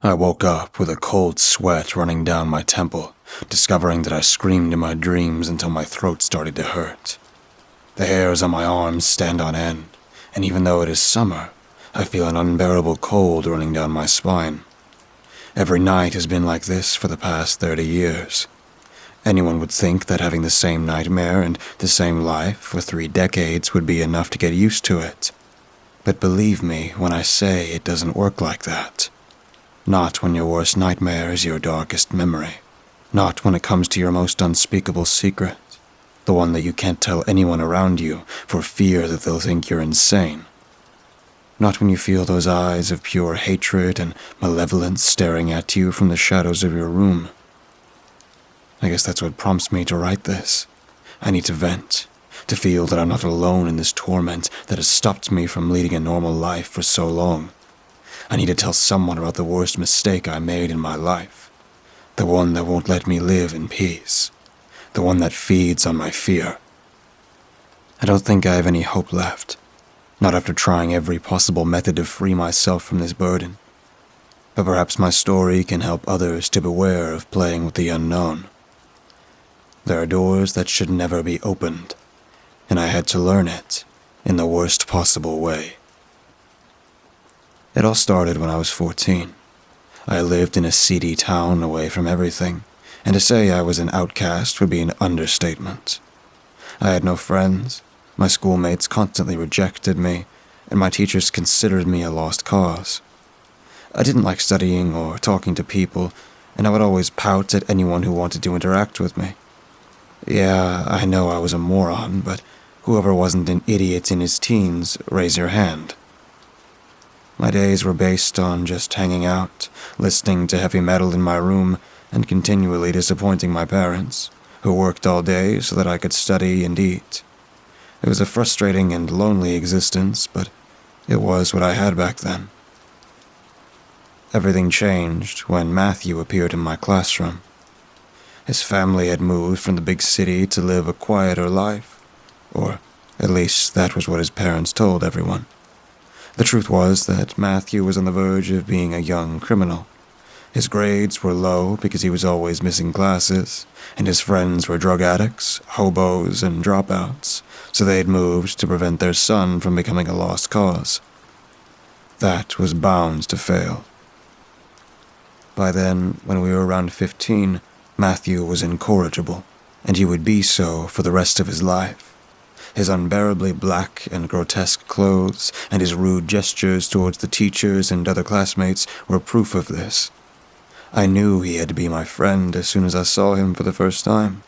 I woke up with a cold sweat running down my temple, discovering that I screamed in my dreams until my throat started to hurt. The hairs on my arms stand on end, and even though it is summer, I feel an unbearable cold running down my spine. Every night has been like this for the past 30 years. Anyone would think that having the same nightmare and the same life for 3 decades would be enough to get used to it. But believe me when I say it doesn't work like that. Not when your worst nightmare is your darkest memory. Not when it comes to your most unspeakable secret. The one that you can't tell anyone around you for fear that they'll think you're insane. Not when you feel those eyes of pure hatred and malevolence staring at you from the shadows of your room. I guess that's what prompts me to write this. I need to vent, to feel that I'm not alone in this torment that has stopped me from leading a normal life for so long. I need to tell someone about the worst mistake I made in my life. The one that won't let me live in peace. The one that feeds on my fear. I don't think I have any hope left. Not after trying every possible method to free myself from this burden. But perhaps my story can help others to beware of playing with the unknown. There are doors that should never be opened, and I had to learn it in the worst possible way. It all started when I was 14. I lived in a seedy town away from everything, and to say I was an outcast would be an understatement. I had no friends, my schoolmates constantly rejected me, and my teachers considered me a lost cause. I didn't like studying or talking to people, and I would always pout at anyone who wanted to interact with me. Yeah, I know I was a moron, but whoever wasn't an idiot in his teens, raise your hand. My days were based on just hanging out, listening to heavy metal in my room, and continually disappointing my parents, who worked all day so that I could study and eat. It was a frustrating and lonely existence, but it was what I had back then. Everything changed when Matthew appeared in my classroom. His family had moved from the big city to live a quieter life, or at least that was what his parents told everyone. The truth was that Matthew was on the verge of being a young criminal. His grades were low because he was always missing classes, and his friends were drug addicts, hobos, and dropouts, so they had moved to prevent their son from becoming a lost cause. That was bound to fail. By then, when we were around 15, Matthew was incorrigible, and he would be so for the rest of his life. His unbearably black and grotesque clothes and his rude gestures towards the teachers and other classmates were proof of this. I knew he had to be my friend as soon as I saw him for the first time.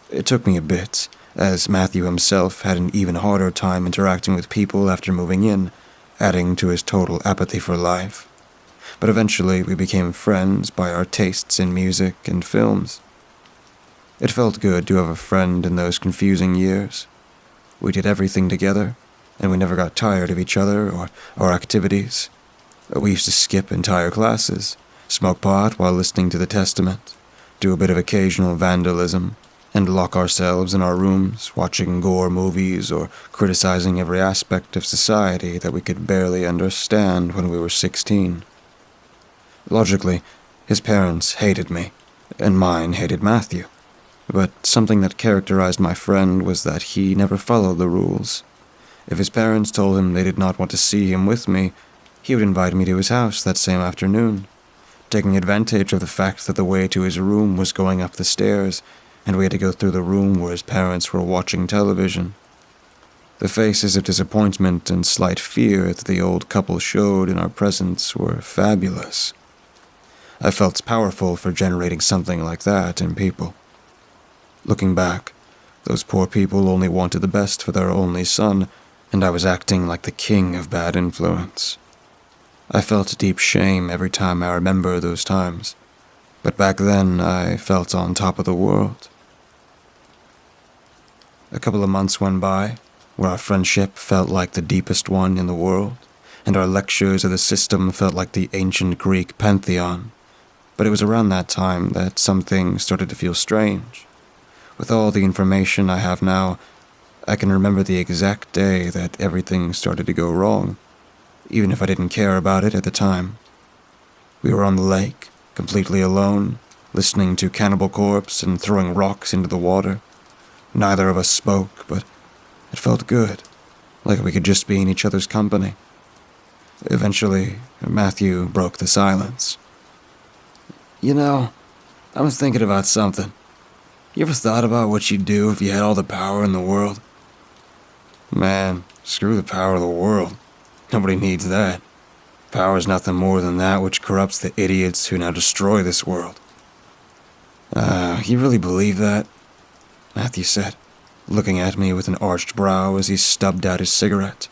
It took me a bit, as Matthew himself had an even harder time interacting with people after moving in, adding to his total apathy for life. But eventually we became friends by our tastes in music and films. It felt good to have a friend in those confusing years. We did everything together, and we never got tired of each other or our activities. We used to skip entire classes, smoke pot while listening to the Testament, do a bit of occasional vandalism, and lock ourselves in our rooms watching gore movies or criticizing every aspect of society that we could barely understand when we were 16. Logically, his parents hated me, and mine hated Matthew. But something that characterized my friend was that he never followed the rules. If his parents told him they did not want to see him with me, he would invite me to his house that same afternoon, taking advantage of the fact that the way to his room was going up the stairs, and we had to go through the room where his parents were watching television. The faces of disappointment and slight fear that the old couple showed in our presence were fabulous. I felt powerful for generating something like that in people. Looking back, those poor people only wanted the best for their only son, and I was acting like the king of bad influence. I felt deep shame every time I remember those times, but back then I felt on top of the world. A couple of months went by, where our friendship felt like the deepest one in the world, and our lectures of the system felt like the ancient Greek pantheon. But it was around that time that some things started to feel strange. With all the information I have now, I can remember the exact day that everything started to go wrong, even if I didn't care about it at the time. We were on the lake, completely alone, listening to Cannibal Corpse and throwing rocks into the water. Neither of us spoke, but it felt good, like we could just be in each other's company. Eventually, Matthew broke the silence. "You know, I was thinking about something. You ever thought about what you'd do if you had all the power in the world?" "Man, screw the power of the world. Nobody needs that. Power is nothing more than that which corrupts the idiots who now destroy this world." You really believe that?" Matthew said, looking at me with an arched brow as he stubbed out his cigarette.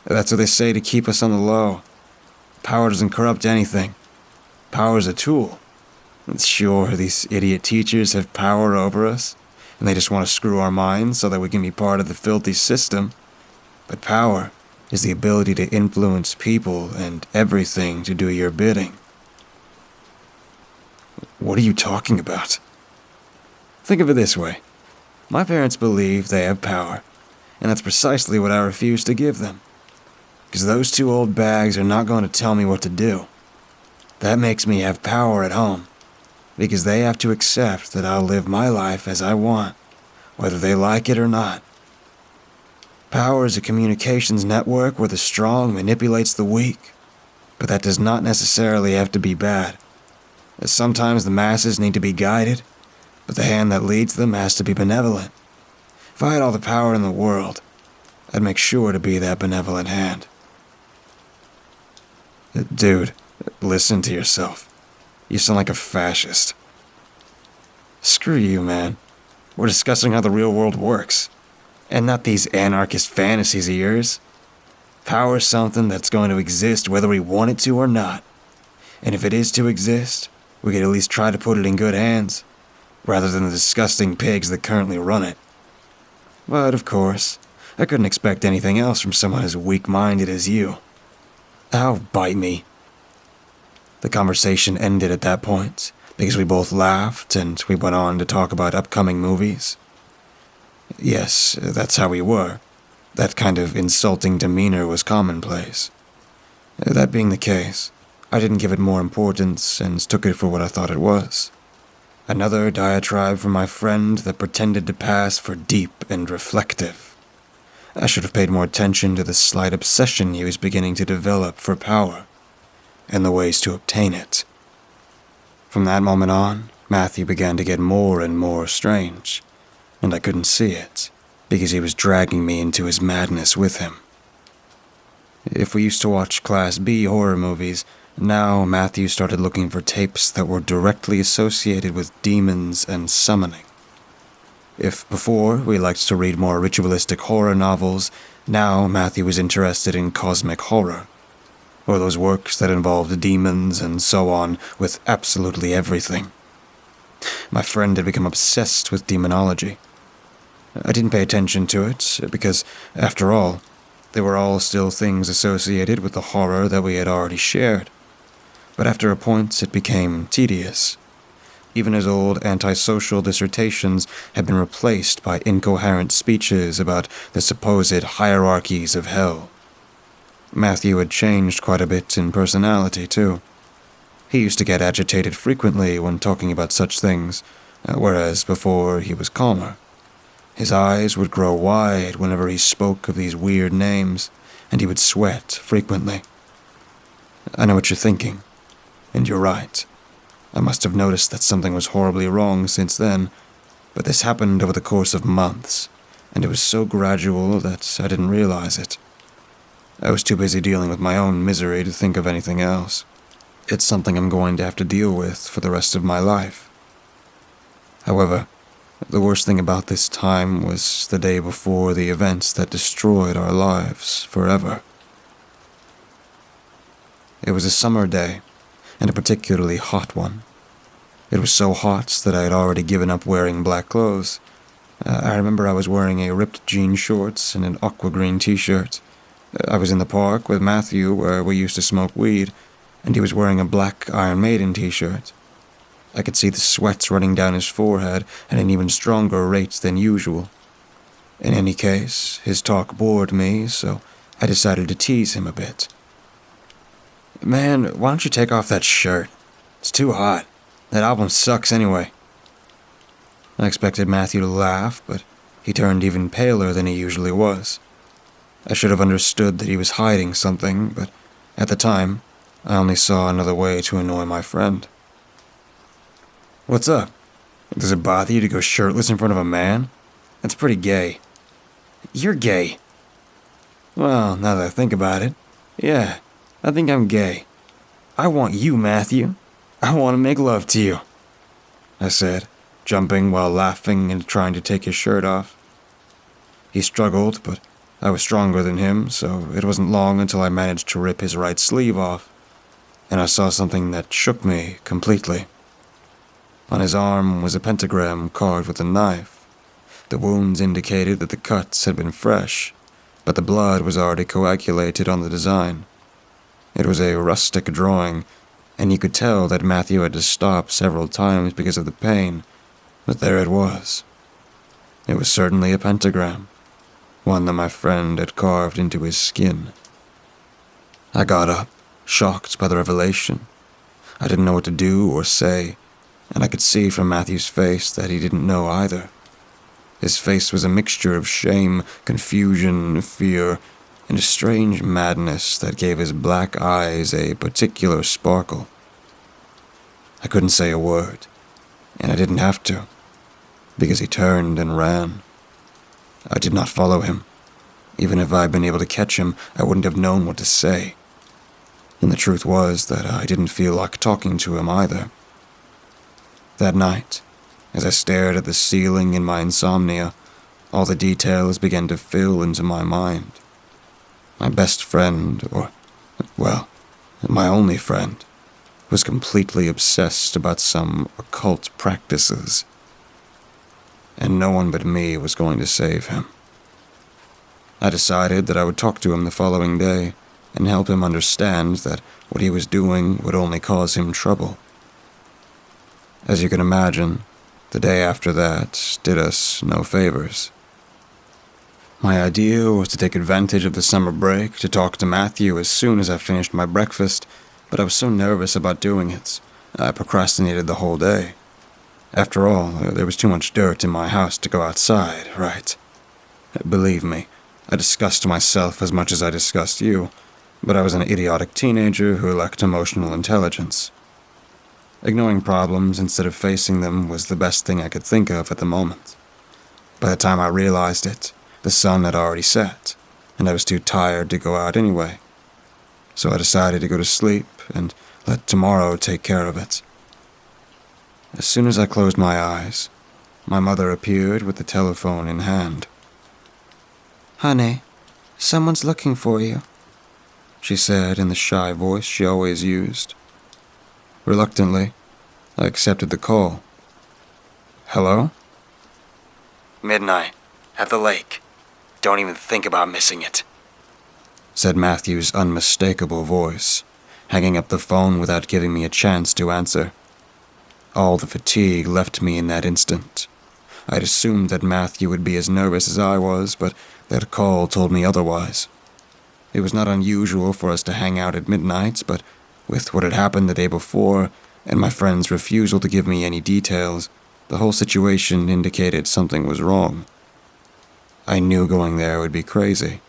"That's what they say to keep us on the low. Power doesn't corrupt anything. Power is a tool. Sure, these idiot teachers have power over us, and they just want to screw our minds so that we can be part of the filthy system. But power is the ability to influence people and everything to do your bidding." "What are you talking about?" "Think of it this way. My parents believe they have power, and that's precisely what I refuse to give them. Because those two old bags are not going to tell me what to do. That makes me have power at home, because they have to accept that I'll live my life as I want, whether they like it or not. Power is a communications network where the strong manipulates the weak, but that does not necessarily have to be bad. Sometimes the masses need to be guided, but the hand that leads them has to be benevolent. If I had all the power in the world, I'd make sure to be that benevolent hand." "Dude, listen to yourself. You sound like a fascist." "Screw you, man. We're discussing how the real world works, and not these anarchist fantasies of yours. Power is something that's going to exist whether we want it to or not. And if it is to exist, we could at least try to put it in good hands, rather than the disgusting pigs that currently run it. But, of course, I couldn't expect anything else from someone as weak-minded as you. Ow, bite me." The conversation ended at that point, because we both laughed and we went on to talk about upcoming movies. Yes, that's how we were. That kind of insulting demeanor was commonplace. That being the case, I didn't give it more importance and took it for what I thought it was. Another diatribe from my friend that pretended to pass for deep and reflective. I should have paid more attention to the slight obsession he was beginning to develop for power, and the ways to obtain it. From that moment on, Matthew began to get more and more strange, and I couldn't see it, because he was dragging me into his madness with him. If we used to watch Class B horror movies, now Matthew started looking for tapes that were directly associated with demons and summoning. If before we liked to read more ritualistic horror novels, now Matthew was interested in cosmic horror, or those works that involved demons and so on, with absolutely everything. My friend had become obsessed with demonology. I didn't pay attention to it, because, after all, they were all still things associated with the horror that we had already shared. But after a point, it became tedious. Even his old antisocial dissertations had been replaced by incoherent speeches about the supposed hierarchies of hell. Matthew had changed quite a bit in personality, too. He used to get agitated frequently when talking about such things, whereas before he was calmer. His eyes would grow wide whenever he spoke of these weird names, and he would sweat frequently. I know what you're thinking, and you're right. I must have noticed that something was horribly wrong since then, but this happened over the course of months, and it was so gradual that I didn't realize it. I was too busy dealing with my own misery to think of anything else. It's something I'm going to have to deal with for the rest of my life. However, the worst thing about this time was the day before the events that destroyed our lives forever. It was a summer day, and a particularly hot one. It was so hot that I had already given up wearing black clothes. I remember I was wearing a ripped jean shorts and an aqua green t-shirt. I was in the park with Matthew where we used to smoke weed, and he was wearing a black Iron Maiden t-shirt. I could see the sweats running down his forehead at an even stronger rate than usual. In any case, his talk bored me, so I decided to tease him a bit. Man, why don't you take off that shirt? It's too hot. That album sucks anyway. I expected Matthew to laugh, but he turned even paler than he usually was. I should have understood that he was hiding something, but at the time, I only saw another way to annoy my friend. What's up? Does it bother you to go shirtless in front of a man? That's pretty gay. You're gay. Well, now that I think about it, yeah, I think I'm gay. I want you, Matthew. I want to make love to you, I said, jumping while laughing and trying to take his shirt off. He struggled, but I was stronger than him, so it wasn't long until I managed to rip his right sleeve off, and I saw something that shook me completely. On his arm was a pentagram carved with a knife. The wounds indicated that the cuts had been fresh, but the blood was already coagulated on the design. It was a rustic drawing, and you could tell that Matthew had to stop several times because of the pain, but there it was. It was certainly a pentagram, one that my friend had carved into his skin. I got up, shocked by the revelation. I didn't know what to do or say, and I could see from Matthew's face that he didn't know either. His face was a mixture of shame, confusion, fear, and a strange madness that gave his black eyes a particular sparkle. I couldn't say a word, and I didn't have to, because he turned and ran. I did not follow him. Even if I'd been able to catch him, I wouldn't have known what to say. And the truth was that I didn't feel like talking to him either. That night, as I stared at the ceiling in my insomnia, all the details began to fill into my mind. My best friend, my only friend, was completely obsessed about some occult practices. And no one but me was going to save him. I decided that I would talk to him the following day and help him understand that what he was doing would only cause him trouble. As you can imagine, the day after that did us no favors. My idea was to take advantage of the summer break to talk to Matthew as soon as I finished my breakfast, but I was so nervous about doing it, I procrastinated the whole day. After all, there was too much dirt in my house to go outside, right? Believe me, I discussed myself as much as I discussed you, but I was an idiotic teenager who lacked emotional intelligence. Ignoring problems instead of facing them was the best thing I could think of at the moment. By the time I realized it, the sun had already set, and I was too tired to go out anyway. So I decided to go to sleep and let tomorrow take care of it. As soon as I closed my eyes, my mother appeared with the telephone in hand. "Honey, someone's looking for you," she said in the shy voice she always used. Reluctantly, I accepted the call. "Hello?" "Midnight, at the lake. Don't even think about missing it," said Matthew's unmistakable voice, hanging up the phone without giving me a chance to answer. All the fatigue left me in that instant. I'd assumed that Matthew would be as nervous as I was, but that call told me otherwise. It was not unusual for us to hang out at midnight, but with what had happened the day before, and my friend's refusal to give me any details, the whole situation indicated something was wrong. I knew going there would be crazy,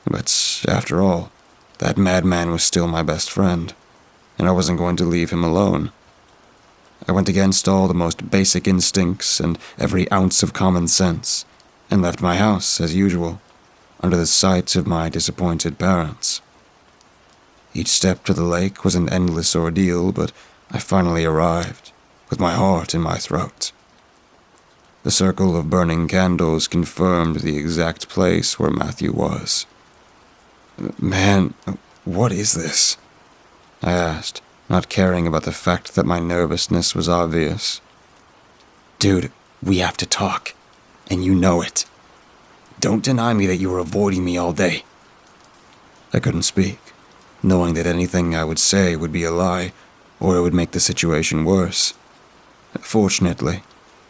but after all, that madman was still my best friend, and I wasn't going to leave him alone. I went against all the most basic instincts and every ounce of common sense, and left my house, as usual, under the sight of my disappointed parents. Each step to the lake was an endless ordeal, but I finally arrived, with my heart in my throat. The circle of burning candles confirmed the exact place where Matthew was. "Man, what is this?" I asked, not caring about the fact that my nervousness was obvious. "Dude, we have to talk, and you know it. Don't deny me that you were avoiding me all day." I couldn't speak, knowing that anything I would say would be a lie, or it would make the situation worse. Fortunately,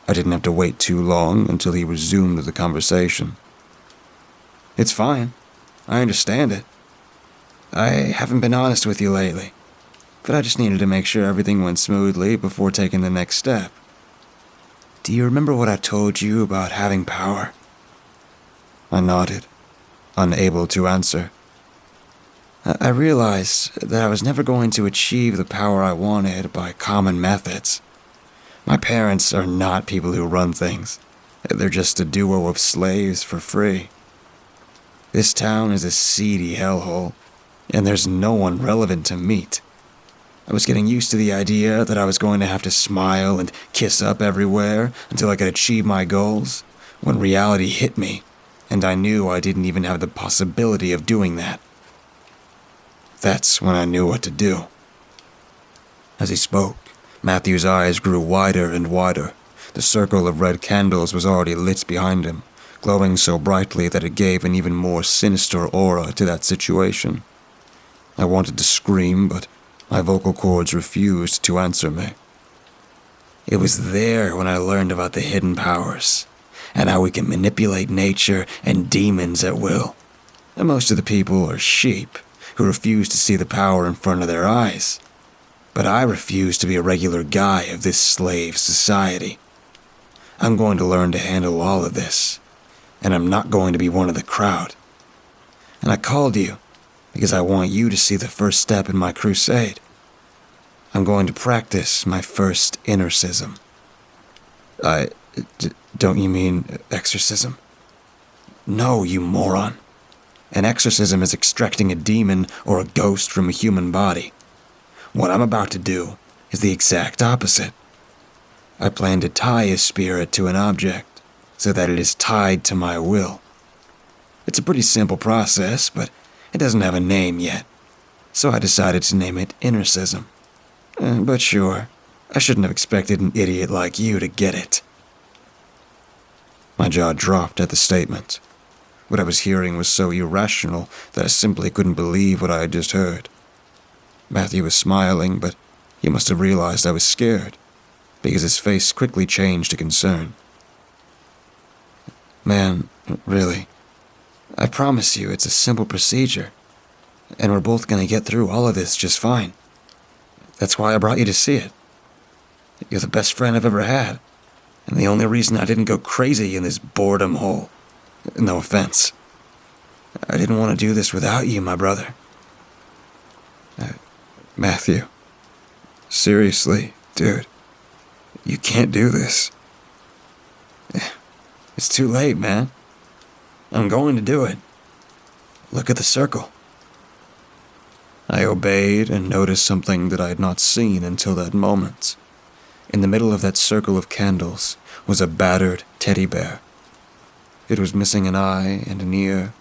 I didn't have to wait too long until he resumed the conversation. "It's fine. I understand it. I haven't been honest with you lately, but I just needed to make sure everything went smoothly before taking the next step. Do you remember what I told you about having power? I nodded, unable to answer. I realized that I was never going to achieve the power I wanted by common methods. My parents are not people who run things. They're just a duo of slaves for free. This town is a seedy hellhole, and there's no one relevant to meet. I was getting used to the idea that I was going to have to smile and kiss up everywhere until I could achieve my goals, when reality hit me, and I knew I didn't even have the possibility of doing that. That's when I knew what to do. As he spoke, Matthew's eyes grew wider and wider. The circle of red candles was already lit behind him, glowing so brightly that it gave an even more sinister aura to that situation. I wanted to scream, but my vocal cords refused to answer me. It was there when I learned about the hidden powers, and how we can manipulate nature and demons at will. And most of the people are sheep, who refuse to see the power in front of their eyes. But I refuse to be a regular guy of this slave society. I'm going to learn to handle all of this, and I'm not going to be one of the crowd. And I called you because I want you to see the first step in my crusade. I'm going to practice my first exorcism. Don't you mean exorcism? No, you moron. An exorcism is extracting a demon or a ghost from a human body. What I'm about to do is the exact opposite. I plan to tie a spirit to an object so that it is tied to my will. It's a pretty simple process, but it doesn't have a name yet, so I decided to name it exorcism. But sure, I shouldn't have expected an idiot like you to get it. My jaw dropped at the statement. What I was hearing was so irrational that I simply couldn't believe what I had just heard. Matthew was smiling, but he must have realized I was scared, because his face quickly changed to concern. Man, really, I promise you it's a simple procedure, and we're both going to get through all of this just fine. That's why I brought you to see it. You're the best friend I've ever had, and the only reason I didn't go crazy in this boredom hole. No offense. I didn't want to do this without you, my brother. Matthew. Seriously, dude. You can't do this. It's too late, man. I'm going to do it. Look at the circle. I obeyed and noticed something that I had not seen until that moment. In the middle of that circle of candles was a battered teddy bear. It was missing an eye and an ear,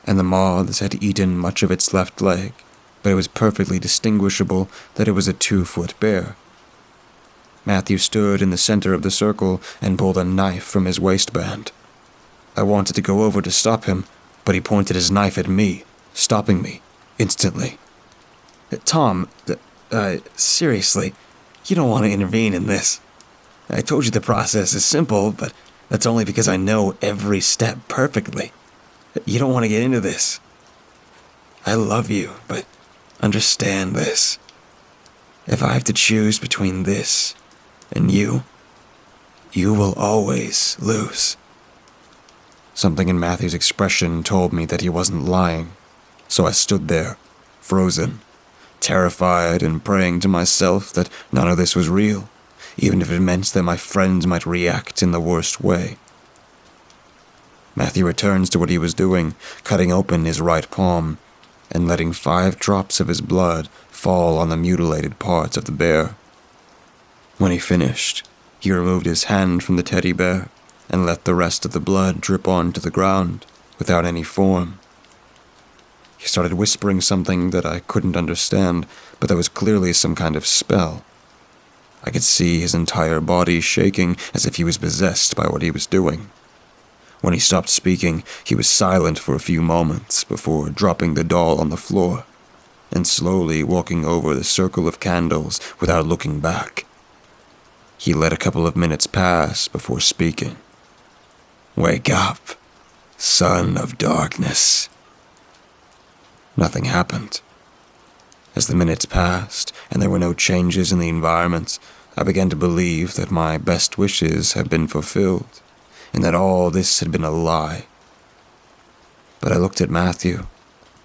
and the moths had eaten much of its left leg, but it was perfectly distinguishable that it was a 2-foot bear. Matthew stood in the center of the circle and pulled a knife from his waistband. I wanted to go over to stop him, but he pointed his knife at me, stopping me instantly. Tom, seriously, you don't want to intervene in this. I told you the process is simple, but that's only because I know every step perfectly. You don't want to get into this. I love you, but understand this. If I have to choose between this and you will always lose. Something in Matthew's expression told me that he wasn't lying, so I stood there, frozen, terrified and praying to myself that none of this was real, even if it meant that my friend might react in the worst way. Matthew returns to what he was doing, cutting open his right palm and letting 5 drops of his blood fall on the mutilated parts of the bear. When he finished, he removed his hand from the teddy bear and let the rest of the blood drip onto the ground without any form. He started whispering something that I couldn't understand, but that was clearly some kind of spell. I could see his entire body shaking as if he was possessed by what he was doing. When he stopped speaking, he was silent for a few moments before dropping the doll on the floor and slowly walking over the circle of candles without looking back. He let a couple of minutes pass before speaking. "Wake up, son of darkness." Nothing happened. As the minutes passed, and there were no changes in the environment, I began to believe that my best wishes had been fulfilled, and that all this had been a lie. But I looked at Matthew,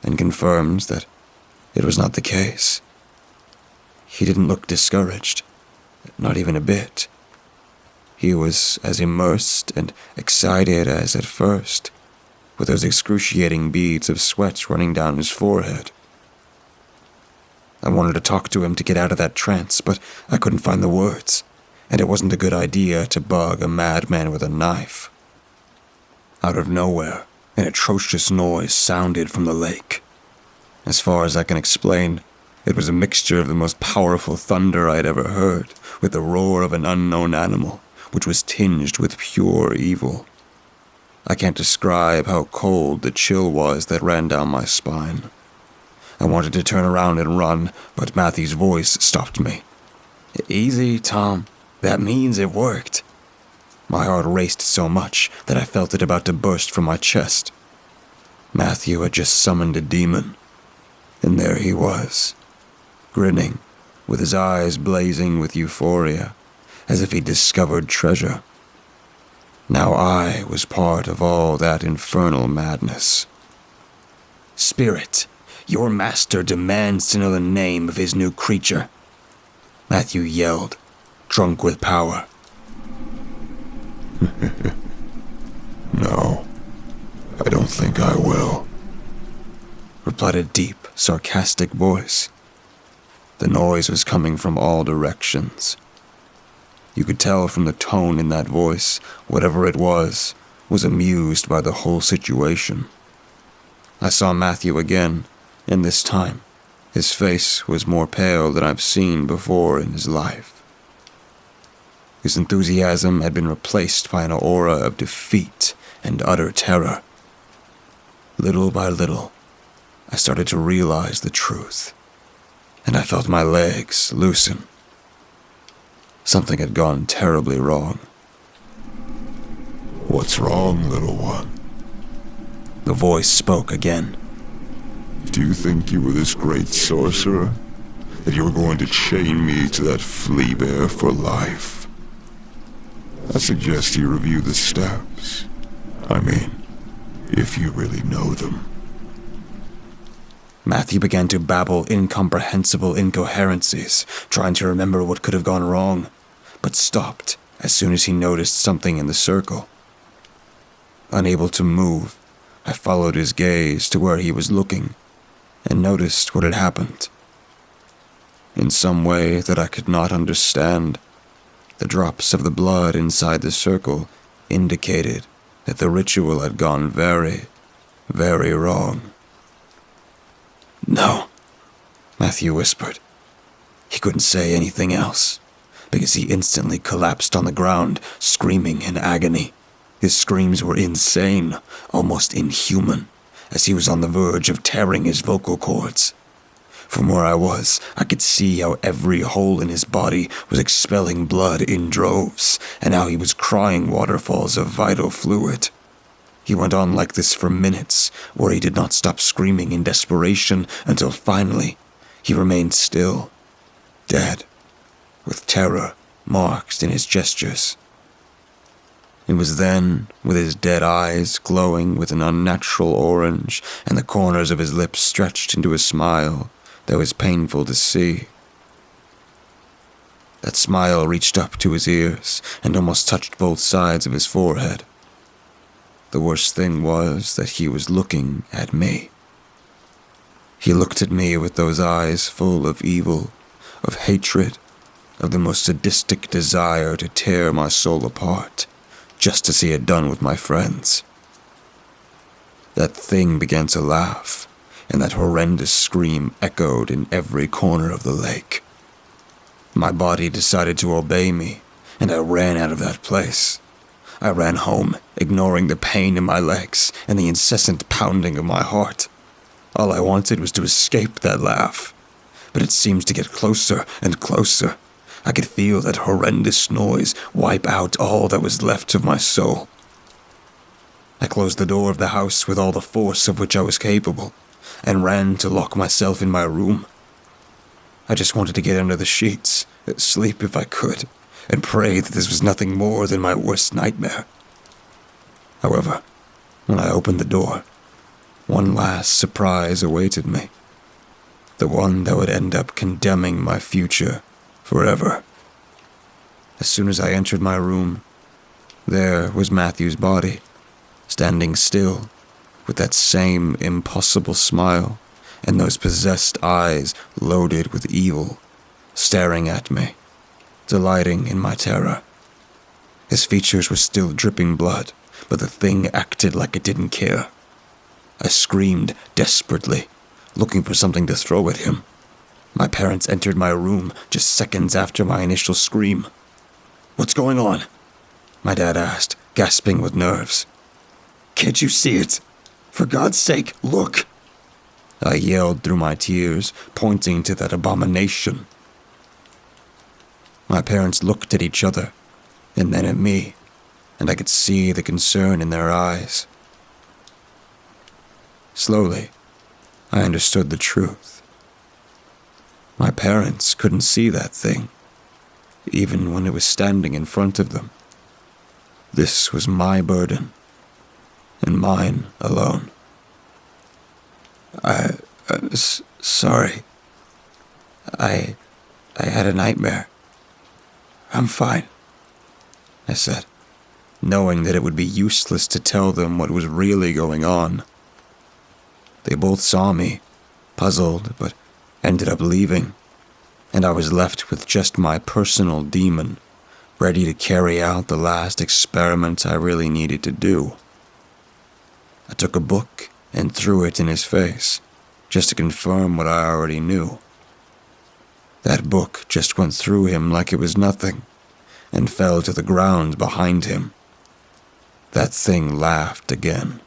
and confirmed that it was not the case. He didn't look discouraged, not even a bit. He was as immersed and excited as at first, with those excruciating beads of sweat running down his forehead. I wanted to talk to him to get out of that trance, but I couldn't find the words, and it wasn't a good idea to bug a madman with a knife. Out of nowhere, an atrocious noise sounded from the lake. As far as I can explain, it was a mixture of the most powerful thunder I had ever heard, with the roar of an unknown animal, which was tinged with pure evil. I can't describe how cold the chill was that ran down my spine. I wanted to turn around and run, but Matthew's voice stopped me. "Easy, Tom. That means it worked." My heart raced so much that I felt it about to burst from my chest. Matthew had just summoned a demon, and there he was, grinning, with his eyes blazing with euphoria, as if he'd discovered treasure. Now I was part of all that infernal madness. "Spirit, your master demands to know the name of his new creature," Matthew yelled, drunk with power. "No, I don't think I will," replied a deep, sarcastic voice. The noise was coming from all directions. You could tell from the tone in that voice, whatever it was amused by the whole situation. I saw Matthew again, and this time, his face was more pale than I've seen before in his life. His enthusiasm had been replaced by an aura of defeat and utter terror. Little by little, I started to realize the truth, and I felt my legs loosen. Something had gone terribly wrong. "What's wrong, little one?" The voice spoke again. "Do you think you were this great sorcerer? That you were going to chain me to that flea bear for life? I suggest you review the steps. I mean, if you really know them." Matthew began to babble incomprehensible incoherencies, trying to remember what could have gone wrong, but stopped as soon as he noticed something in the circle. Unable to move, I followed his gaze to where he was looking, and noticed what had happened. In some way that I could not understand, the drops of the blood inside the circle indicated that the ritual had gone very, very wrong. "No," Matthew whispered. He couldn't say anything else, because he instantly collapsed on the ground, screaming in agony. His screams were insane, almost inhuman, as he was on the verge of tearing his vocal cords. From where I was, I could see how every hole in his body was expelling blood in droves, and how he was crying waterfalls of vital fluid. He went on like this for minutes, where he did not stop screaming in desperation until finally he remained still, dead, with terror marked in his gestures. It was then, with his dead eyes glowing with an unnatural orange and the corners of his lips stretched into a smile that was painful to see. That smile reached up to his ears and almost touched both sides of his forehead. The worst thing was that he was looking at me. He looked at me with those eyes full of evil, of hatred, of the most sadistic desire to tear my soul apart, just as he had done with my friends. That thing began to laugh, and that horrendous scream echoed in every corner of the lake. My body decided to obey me, and I ran out of that place. I ran home, ignoring the pain in my legs and the incessant pounding of my heart. All I wanted was to escape that laugh, but it seemed to get closer and closer. I could feel that horrendous noise wipe out all that was left of my soul. I closed the door of the house with all the force of which I was capable, and ran to lock myself in my room. I just wanted to get under the sheets, sleep if I could, and pray that this was nothing more than my worst nightmare. However, when I opened the door, one last surprise awaited me. The one that would end up condemning my future forever. As soon as I entered my room, there was Matthew's body, standing still, with that same impossible smile and those possessed eyes loaded with evil, staring at me, delighting in my terror. His features were still dripping blood, but the thing acted like it didn't care. I screamed desperately, looking for something to throw at him. My parents entered my room just seconds after my initial scream. "What's going on?" my dad asked, gasping with nerves. "Can't you see it? For God's sake, look!" I yelled through my tears, pointing to that abomination. My parents looked at each other, and then at me, and I could see the concern in their eyes. Slowly, I understood the truth. My parents couldn't see that thing, even when it was standing in front of them. This was my burden, and mine alone. Sorry. I had a nightmare. I'm fine, I said, knowing that it would be useless to tell them what was really going on. They both saw me, puzzled, but ended up leaving, and I was left with just my personal demon, ready to carry out the last experiment I really needed to do. I took a book and threw it in his face, just to confirm what I already knew. That book just went through him like it was nothing, and fell to the ground behind him. That thing laughed again.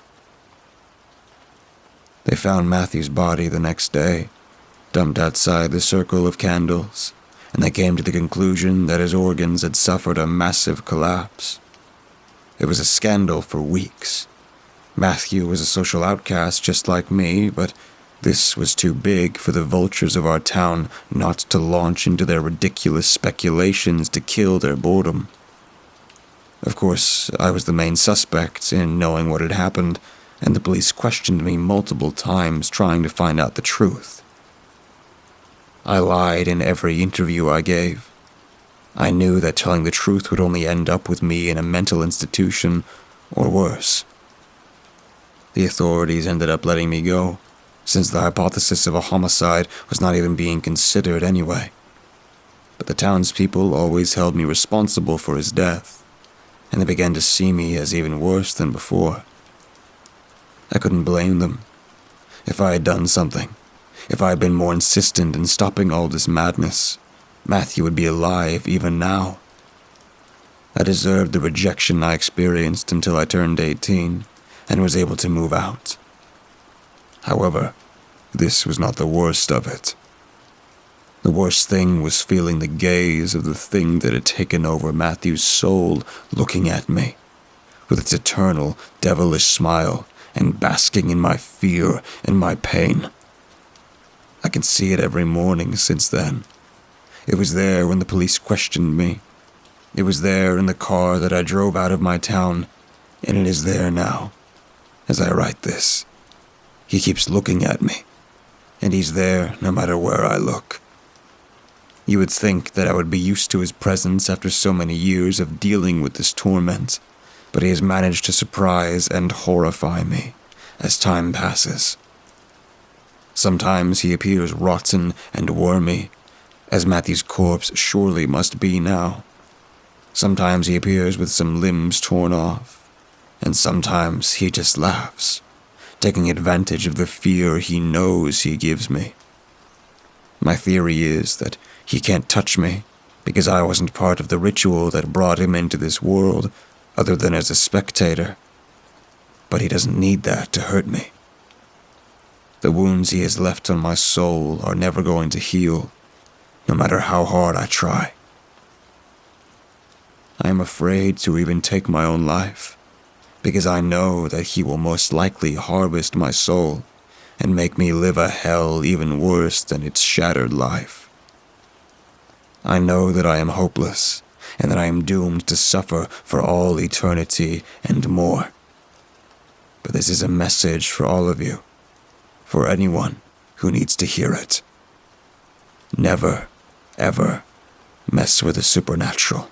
They found Matthew's body the next day, dumped outside the circle of candles, and they came to the conclusion that his organs had suffered a massive collapse. It was a scandal for weeks. Matthew was a social outcast just like me, but this was too big for the vultures of our town not to launch into their ridiculous speculations to kill their boredom. Of course, I was the main suspect in knowing what had happened, and the police questioned me multiple times trying to find out the truth. I lied in every interview I gave. I knew that telling the truth would only end up with me in a mental institution, or worse. The authorities ended up letting me go, since the hypothesis of a homicide was not even being considered anyway. But the townspeople always held me responsible for his death, and they began to see me as even worse than before. I couldn't blame them. If I had done something, if I had been more insistent in stopping all this madness, Matthew would be alive even now. I deserved the rejection I experienced until I turned 18 and was able to move out. However, this was not the worst of it. The worst thing was feeling the gaze of the thing that had taken over Matthew's soul looking at me, with its eternal, devilish smile and basking in my fear and my pain. I can see it every morning since then. It was there when the police questioned me. It was there in the car that I drove out of my town, and it is there now, as I write this. He keeps looking at me, and he's there no matter where I look. You would think that I would be used to his presence after so many years of dealing with this torment, but he has managed to surprise and horrify me as time passes. Sometimes he appears rotten and wormy, as Matthew's corpse surely must be now. Sometimes he appears with some limbs torn off, and sometimes he just laughs, taking advantage of the fear he knows he gives me. My theory is that he can't touch me because I wasn't part of the ritual that brought him into this world other than as a spectator. But he doesn't need that to hurt me. The wounds he has left on my soul are never going to heal, no matter how hard I try. I am afraid to even take my own life, because I know that he will most likely harvest my soul and make me live a hell even worse than its shattered life. I know that I am hopeless, and that I am doomed to suffer for all eternity and more. But this is a message for all of you, for anyone who needs to hear it. Never, ever mess with the supernatural.